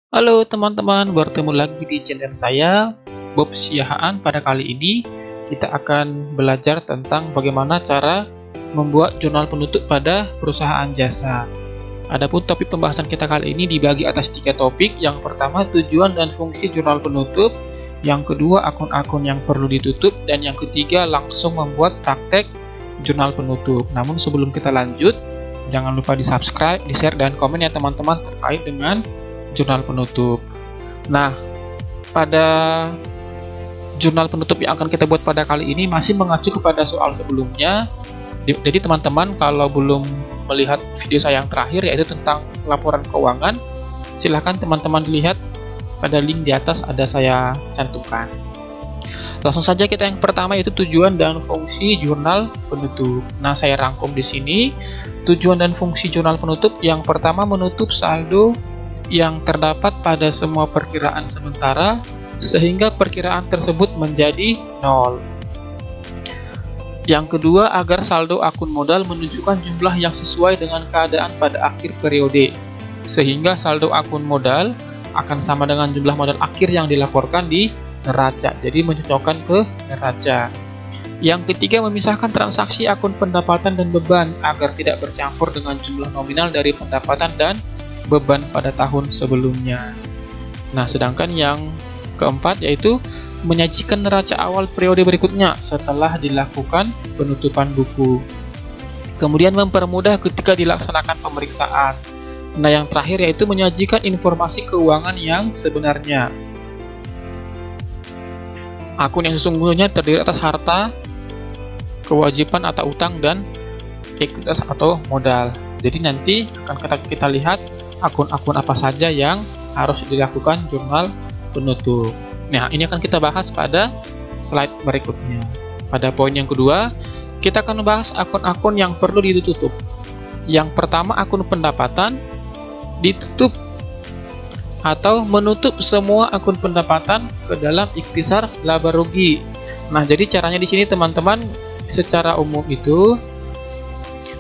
Halo teman-teman, bertemu lagi di channel saya, Bob Siahaan. Pada kali ini kita akan belajar tentang bagaimana cara membuat jurnal penutup pada perusahaan jasa. Adapun topik pembahasan kita kali ini dibagi atas 3 topik. Yang pertama, tujuan dan fungsi jurnal penutup. Yang kedua, akun-akun yang perlu ditutup. Dan yang ketiga, langsung membuat praktek jurnal penutup. Namun sebelum kita lanjut, jangan lupa di-subscribe, di-share, dan komen ya teman-teman terkait dengan jurnal penutup. Nah, pada jurnal penutup yang akan kita buat pada kali ini masih mengacu kepada soal sebelumnya. Jadi teman-teman kalau belum melihat video saya yang terakhir yaitu tentang laporan keuangan, silahkan teman-teman dilihat pada link di atas ada saya cantumkan. Langsung saja kita yang pertama yaitu tujuan dan fungsi jurnal penutup. Nah, saya rangkum di sini tujuan dan fungsi jurnal penutup. Yang pertama, menutup saldo yang terdapat pada semua perkiraan sementara sehingga perkiraan tersebut menjadi nol. Yang kedua, agar saldo akun modal menunjukkan jumlah yang sesuai dengan keadaan pada akhir periode sehingga saldo akun modal akan sama dengan jumlah modal akhir yang dilaporkan di neraca, jadi mencocokkan ke neraca. Yang ketiga, memisahkan transaksi akun pendapatan dan beban agar tidak bercampur dengan jumlah nominal dari pendapatan dan beban pada tahun sebelumnya. Nah, sedangkan yang keempat yaitu menyajikan neraca awal periode berikutnya setelah dilakukan penutupan buku. Kemudian mempermudah ketika dilaksanakan pemeriksaan. Nah, yang terakhir yaitu menyajikan informasi keuangan yang sebenarnya. Akun yang sesungguhnya terdiri atas harta, kewajiban atau utang, dan ekuitas atau modal. Jadi nanti akan kita lihat akun-akun apa saja yang harus dilakukan jurnal penutup. Nah, ini akan kita bahas pada slide berikutnya. Pada poin yang kedua, kita akan membahas akun-akun yang perlu ditutup. Yang pertama, akun pendapatan ditutup atau menutup semua akun pendapatan ke dalam ikhtisar laba rugi. Nah, jadi caranya di sini teman-teman, secara umum itu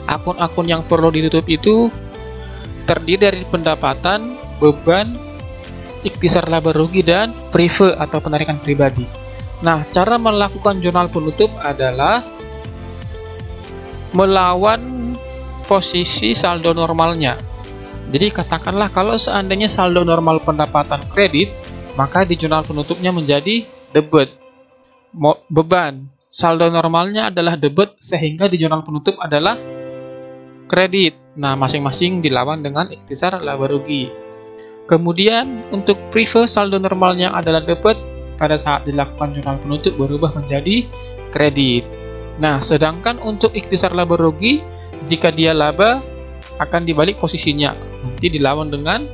akun-akun yang perlu ditutup itu terdiri dari pendapatan, beban, ikhtisar laba rugi, dan prive atau penarikan pribadi. Nah, cara melakukan jurnal penutup adalah melawan posisi saldo normalnya. Jadi katakanlah kalau seandainya saldo normal pendapatan kredit, maka di jurnal penutupnya menjadi debit. Beban, saldo normalnya adalah debit sehingga di jurnal penutup adalah kredit. Nah, masing-masing dilawan dengan ikhtisar laba rugi. Kemudian untuk prive, saldo normalnya adalah debit, pada saat dilakukan jurnal penutup berubah menjadi kredit. Nah, sedangkan untuk ikhtisar laba rugi, jika dia laba akan dibalik posisinya, nanti dilawan dengan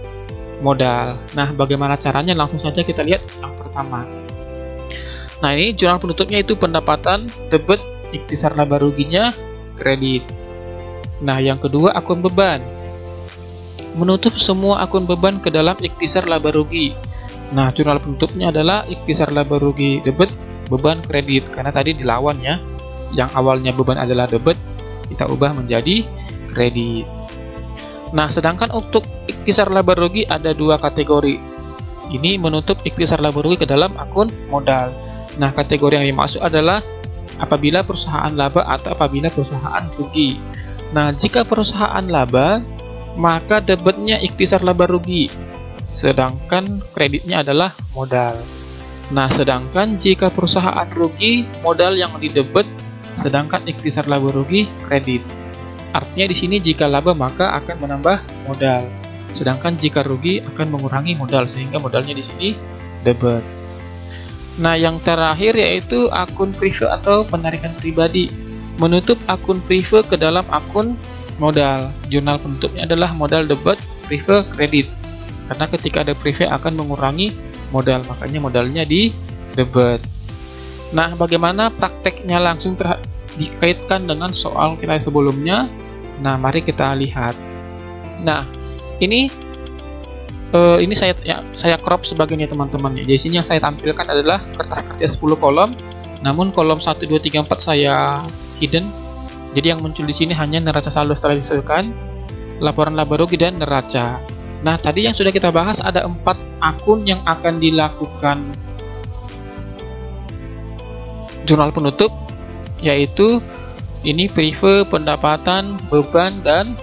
modal. Nah, bagaimana caranya? Langsung saja kita lihat yang pertama. Nah, ini jurnal penutupnya itu pendapatan, debit, ikhtisar laba ruginya kredit. Nah, yang kedua, akun beban. Menutup semua akun beban ke dalam ikhtisar laba rugi. Nah, jurnal penutupnya adalah ikhtisar laba rugi debit, beban kredit, karena tadi dilawan ya. Yang awalnya beban adalah debit, kita ubah menjadi kredit. Nah, sedangkan untuk ikhtisar laba rugi ada 2 kategori. Ini menutup ikhtisar laba rugi ke dalam akun modal. Nah, kategori yang dimaksud adalah apabila perusahaan laba atau apabila perusahaan rugi. Nah, jika perusahaan laba, maka debitnya ikhtisar laba rugi, sedangkan kreditnya adalah modal. Nah, sedangkan jika perusahaan rugi, modal yang didebit, sedangkan ikhtisar laba rugi kredit. Artinya di sini jika laba maka akan menambah modal, sedangkan jika rugi akan mengurangi modal sehingga modalnya di sini debit. Nah, yang terakhir yaitu akun prive atau penarikan pribadi. Menutup akun prive ke dalam akun modal. Jurnal penutupnya adalah modal debit, prive kredit. Karena ketika ada prive akan mengurangi modal, makanya modalnya di debit. Nah, bagaimana prakteknya langsung dikaitkan dengan soal kita sebelumnya? Nah, mari kita lihat. Nah, ini saya crop sebagainya teman-teman. Jadi sini yang saya tampilkan adalah kertas kerja 10 kolom. Namun kolom 1, 2, 3, 4 saya hidden. Jadi yang muncul di sini hanya neraca saldo setelah disesuaikan, laporan laba rugi, dan neraca. Nah, tadi yang sudah kita bahas ada 4 akun yang akan dilakukan jurnal penutup, yaitu ini prive, pendapatan, beban, dan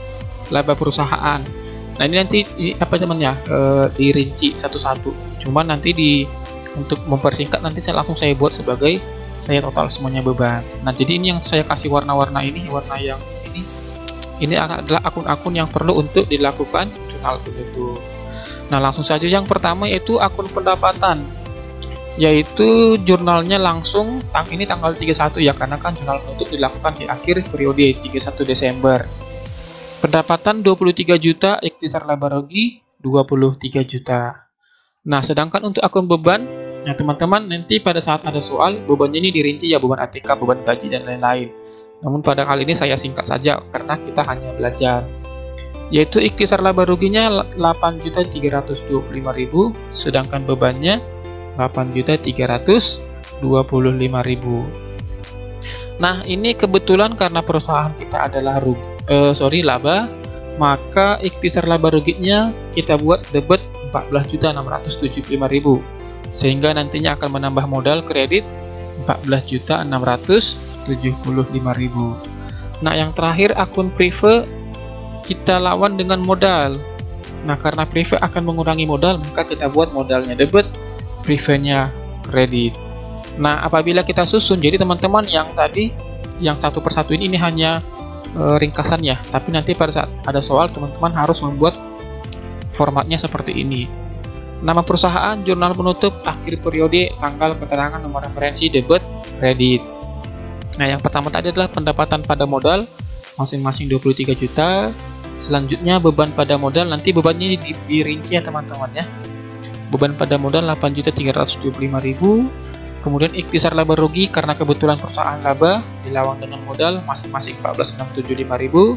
laba perusahaan. Nah, ini nanti dirinci satu-satu. Cuman nanti untuk mempersingkat nanti saya buat sebagai saya total semuanya beban. Nah, jadi ini yang saya kasih warna-warna ini, warna yang ini adalah akun-akun yang perlu untuk dilakukan jurnal penutup. Nah, langsung saja yang pertama yaitu akun pendapatan, yaitu jurnalnya langsung ini tanggal 31 ya, karena kan jurnal penutup dilakukan di akhir periode 31 Desember. Pendapatan 23 juta, ikhtisar laba rugi 23 juta. Nah, sedangkan untuk akun beban, nah teman-teman nanti pada saat ada soal, bebannya ini dirinci ya, beban ATK, beban gaji, dan lain-lain. Namun pada kali ini saya singkat saja karena kita hanya belajar. Yaitu ikhtisar laba ruginya 8.325.000, sedangkan bebannya 8.325.000. Nah, ini kebetulan karena perusahaan kita adalah laba, maka ikhtisar laba ruginya kita buat debit 14.675.000, sehingga nantinya akan menambah modal kredit 14.675.000. Nah, yang terakhir akun prive kita lawan dengan modal. Nah, karena prive akan mengurangi modal, maka kita buat modalnya debit, prive-nya kredit. Nah, apabila kita susun, jadi teman-teman yang tadi yang satu persatu ini hanya ringkasannya, tapi nanti pada saat ada soal teman-teman harus membuat formatnya seperti ini. Nama perusahaan, jurnal penutup, akhir periode, tanggal, keterangan, nomor referensi, debit, kredit. Nah, yang pertama tadi adalah pendapatan pada modal masing-masing 23 juta. Selanjutnya beban pada modal, nanti bebannya dirinci ya teman-teman ya. Beban pada modal 8.325.000. Kemudian ikhtisar laba rugi karena kebetulan perusahaan laba dilawan dengan modal masing-masing 14.675.000.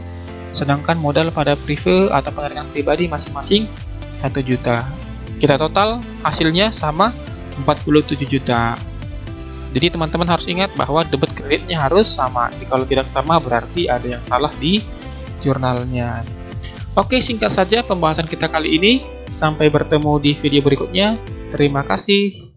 Sedangkan modal pada prive atau pengeluaran pribadi masing-masing 1 juta. Kita total hasilnya sama 47 juta. Jadi teman-teman harus ingat bahwa debit kreditnya harus sama. Jika tidak sama berarti ada yang salah di jurnalnya. Oke, singkat saja pembahasan kita kali ini. Sampai bertemu di video berikutnya. Terima kasih.